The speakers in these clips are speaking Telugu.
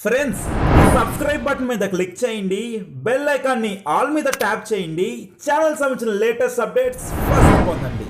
ఫ్రెండ్స్ సబ్స్క్రైబ్ బటన్ మీద క్లిక్ చేయండి, బెల్ ఐకాన్ని ఆల్ మీద ట్యాప్ చేయండి. ఛానల్ సంబంధించిన లేటెస్ట్ అప్డేట్స్ ఫస్ట్ పొందండి.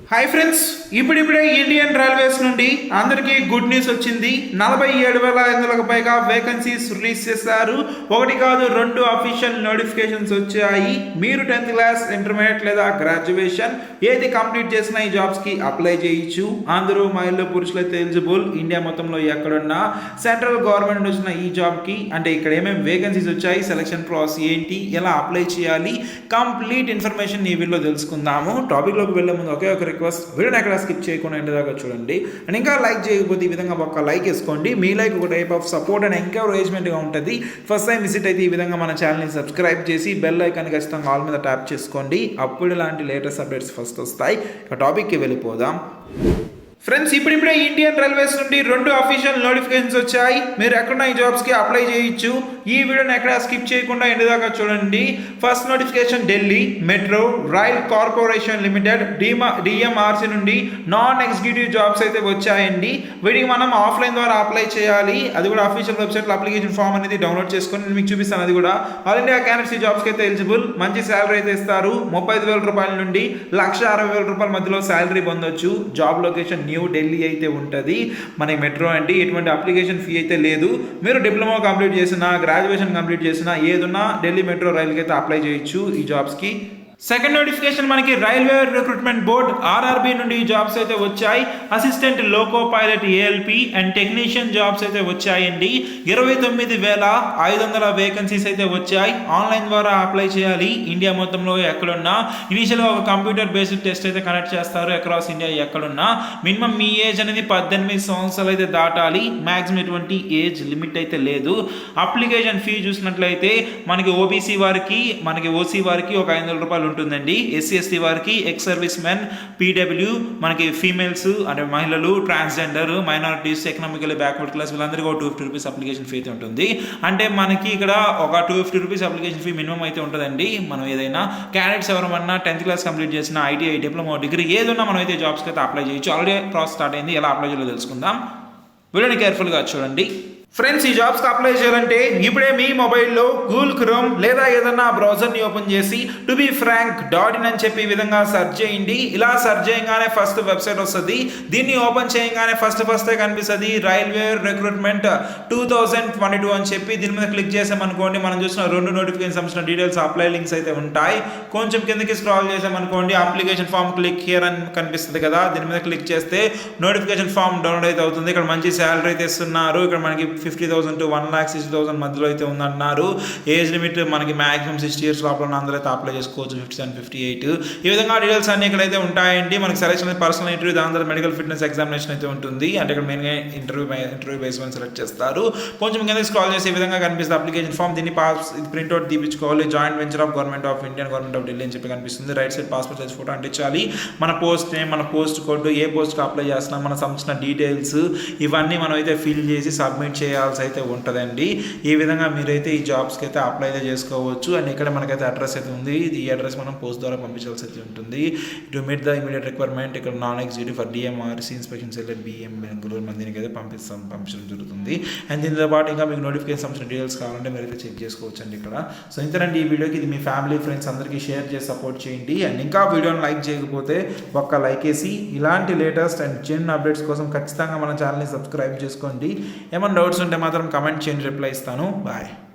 హాయ్ ఫ్రెండ్స్, ఇప్పుడిప్పుడే ఇండియన్ రైల్వేస్ నుండి అందరికీ గుడ్ న్యూస్ వచ్చింది. 47,500కు పైగా వేకెన్సీస్ రిలీజ్ చేశారు. ఒకటి కాదు, 2 అఫీషియల్ నోటిఫికేషన్స్ వచ్చాయి. మీరు 10th క్లాస్, ఇంటర్మీడియట్ లేదా గ్రాడ్యుయేషన్ ఏది కంప్లీట్ చేసినా ఈ జాబ్స్కి అప్లై చేయొచ్చు. అందరూ మహిళలు, పురుషులైతే ఎలిజిబుల్. ఇండియా మొత్తంలో ఎక్కడున్నా సెంట్రల్ గవర్నమెంట్ వచ్చిన ఈ జాబ్కి అంటే ఇక్కడ ఏమేమి వేకెన్సీస్ వచ్చాయి, సెలక్షన్ ప్రాసెస్ ఏంటి, ఎలా అప్లై చేయాలి, కంప్లీట్ ఇన్ఫర్మేషన్ ఈ వీడియోలో తెలుసుకుందాము. టాపిక్లోకి వెళ్ళే ముందు ఒకే ఒక రిక్వెస్ట్, వీడియోని ఎక్కడ స్కిప్ చేయకుండా ఎండ్ దాకా చూడండి. అండ్ ఇంకా లైక్ చేయకపోతే ఈ విధంగా ఒక లైక్ వేసుకోండి. మీ లైక్ ఒక టైప్ ఆఫ్ సపోర్ట్ అండ్ ఎంకరేజ్మెంట్గా ఉంటుంది. ఫస్ట్ టైం విజిట్ అయితే ఈ విధంగా మన ఛానల్ని సబ్స్క్రైబ్ చేసి బెల్ ఐకాన్ ఖచ్చితంగా ఆల్ మీద ట్యాప్ చేసుకోండి. అప్పుడు ఇలాంటి లేటెస్ట్ అప్డేట్స్ ఫస్ట్ వస్తాయి. ఇక టాపిక్కి వెళ్ళిపోదాం. ఫ్రెండ్స్, ఇప్పుడిప్పుడే ఇండియన్ రైల్వేస్ నుండి 2 అఫీషియల్ నోటిఫికేషన్స్ వచ్చాయి. మీరు ఎక్కడున్న ఈ జాబ్స్కి అప్లై చేయొచ్చు. ఈ వీడియోని ఎక్కడ స్కిప్ చేయకుండా ఎండ్ దాకా చూడండి. First notification Delhi metro rail corporation limited DMRC నుండి నాన్ ఎగ్జిక్యూటివ్ జాబ్స్ అయితే వచ్చాయండి. వీటికి మనం ఆఫ్లైన్ ద్వారా అప్లై చేయాలి. అది కూడా అఫీషియల్ వెబ్సైట్లో అప్లికేషన్ ఫామ్ అనేది డౌన్లోడ్ చేసుకొని నేను మీకు చూపిస్తాను. అది కూడా ఆల్ ఇండియా క్యాండిడేట్స్ ఈ జాబ్స్కి అయితే ఎలిజిబుల్. మంచి శాలరీ అయితే ఇస్తారు. 35,000 రూపాయల నుండి 1,60,000 రూపాయల మధ్యలో శాలరీ పొందొచ్చు. జాబ్ లొకేషన్ న్యూ ఢిల్లీ అయితే ఉంటుంది. మనకి మెట్రో అంటే ఎటువంటి అప్లికేషన్ ఫీ అయితే లేదు. మీరు డిప్లొమా కంప్లీట్ చేసినా, గ్రాడ్యుయేషన్ కంప్లీట్ చేసినా, ఏదున్నా ఢిల్లీ మెట్రో రైల్కి అయితే అప్లై చేయొచ్చు ఈ జాబ్స్కి. సెకండ్ నోటిఫికేషన్ మనకి రైల్వే రిక్రూట్మెంట్ బోర్డ్ ఆర్ఆర్బి నుండి జాబ్స్ అయితే వచ్చాయి. Assistant loco pilot ALP and technician jobs అయితే వచ్చాయండి. 29,500 వేకెన్సీస్ అయితే వచ్చాయి. ఆన్లైన్ ద్వారా అప్లై చేయాలి. ఇండియా మొత్తంలో ఎక్కడున్నా ఇనీషియల్గా ఒక కంప్యూటర్ బేస్డ్ టెస్ట్ అయితే కనెక్ట్ చేస్తారు. అక్రాస్ ఇండియా ఎక్కడున్నా మినిమం మీ ఏజ్ అనేది 18 సంవత్సరాలు అయితే దాటాలి. మ్యాక్సిమం ఎటువంటి ఏజ్ లిమిట్ అయితే లేదు. అప్లికేషన్ ఫీ చూసినట్లయితే మనకి ఓబీసీ వారికి, మనకి ఓసీ వారికి ఒక 500 రూపాయలు ఉంటుందండి. ఎస్సీ ఎస్టీ వారికి, ఎక్స్ సర్వీస్ మెన్, పీడబ్ల్యూ, మనకి ఫీమేల్స్ అంటే మహిళలు, transgender, minorities, economically backward class వీళ్ళందరికీ ఒక 250 రూపీస్ అప్లికేషన్ ఫీ అయితే ఉంటుంది. అంటే మనకి ఇక్కడ ఒక 250 రూపీస్ అప్లికేషన్ ఫీ మినిమం అయితే ఉంటుందండి. మనం ఏదైనా క్యాండిడేట్స్ ఎవరన్నా 10th క్లాస్ కంప్లీట్ చేసిన, ఐటీఐ, డిప్లొమా, డిగ్రీ ఏదన్నా మనం అయితే జాబ్స్కి అయితే అప్లై చేయొచ్చు. ఆల్రెడీ ప్రాసెస్ స్టార్ట్ అయింది. ఎలా అప్లై చేయాలో తెలుసుకుందాం. వీడియోని కేర్ఫుల్గా చూడండి. ఫ్రెండ్స్, ఈ జాబ్స్కి అప్లై చేయాలంటే ఇప్పుడే మీ మొబైల్లో గూగుల్ క్రోమ్ లేదా ఏదన్నా బ్రౌజర్ని ఓపెన్ చేసి టు బి ఫ్రాంక్ .in అని చెప్పి ఈ విధంగా సెర్చ్ చేయండి. ఇలా సెర్చ్ చేయగానే ఫస్ట్ వెబ్సైట్ వస్తుంది. దీన్ని ఓపెన్ చేయగానే ఫస్ట్ కనిపిస్తుంది రైల్వే రిక్రూట్మెంట్ 2022 అని చెప్పి. దీని మీద క్లిక్ చేసామనుకోండి, మనం చూసిన 2 నోటిఫికేషన్ సంబంధించిన డీటెయిల్స్, అప్లై లింక్స్ అయితే ఉంటాయి. కొంచెం కిందకి స్క్రాల్ చేసామనుకోండి, అప్లికేషన్ ఫామ్ క్లిక్ హియర్ అని కనిపిస్తుంది కదా. దీని మీద క్లిక్ చేస్తే నోటిఫికేషన్ ఫామ్ డౌన్లోడ్ అయితే అవుతుంది. ఇక్కడ మంచి శాలరీ అయితే ఇస్తున్నారు. ఇక్కడ మనకి 50,000 to 1,60,000 మధ్యలో అయితే ఉందన్నారు. ఏజ్ లిమిట్ మనకి మాక్సిమం 60 years లోపల అందరూ అయితే అప్లై చేసుకోవచ్చు. 57, 58 ఈ విధంగా డీటెయిల్స్ అన్ని ఇక్కడైతే ఉంటాయండి. మనకి సెలెక్షన్ అయితే పర్సనల్ ఇంటర్వ్యూ, దాని తర్వాత మెడికల్ ఫిట్నెస్ ఎగ్జామినేషన్ అయితే ఉంటుంది. అంటే ఇక్కడ మెయిన్గా ఇంటర్వ్యూ బేస్ మీద సెలెక్ట్ చేస్తారు. కొంచెం కింద స్క్రాల్ చేసి ఈ విధంగా కనిపిస్తుంది అప్లికేషన్ ఫామ్. దీన్ని ప్రింట్అవుట్ తీపించుకోవాలి. Joint venture of government of India, government of Delhi అని చెప్పి కనిపిస్తుంది. Right side passport size photo అంటించాలి. మన పోస్ట్ నేమ్, మన పోస్ట్ కోడ్, ఏ పోస్ట్కి అప్లై చేస్తున్నాం, మన సంబంధించిన డీటెయిల్స్ ఇవన్నీ మనం అయితే ఫిల్ చేసి సబ్మిట్ చేయాల్సి అయితే ఉంటుందండి. ఈ విధంగా మీరైతే ఈ జాబ్స్కి అయితే అప్లై అయితే చేసుకోవచ్చు. అండ్ ఇక్కడ మనకైతే అడ్రస్ అయితే ఉంది. ఈ అడ్రస్ మనం పోస్ట్ ద్వారా పంపించాల్సి అయితే ఉంటుంది. To meet the immediate requirement ఇక్కడ non executive for DMRC inspection cell BM Bengaluru మందికి అయితే పంపించడం జరుగుతుంది. అండ్ దీంతో పాటు ఇంకా మీకు నోటిఫికేషన్ సంబంధించిన డీటెయిల్స్ కావాలంటే మీరు అయితే చెక్ చేసుకోవచ్చు అండి ఇక్కడ. సో ఇంతేనండి ఈ వీడియోకి. ఇది మీ ఫ్యామిలీ, ఫ్రెండ్స్ అందరికీ షేర్ చేసి సపోర్ట్ చేయండి. అండ్ ఇంకా వీడియోని లైక్ చేయకపోతే ఒక్క లైక్ వేసి ఇలాంటి లేటెస్ట్ అండ్ జెన్ అప్డేట్స్ కోసం ఖచ్చితంగా మన ఛానల్ని సబ్స్క్రైబ్ చేసుకోండి. ఏమైనా డౌట్స్ ఉంటే మాత్రం కమెంట్ చేయండి, రిప్లై ఇస్తాను. బాయ్.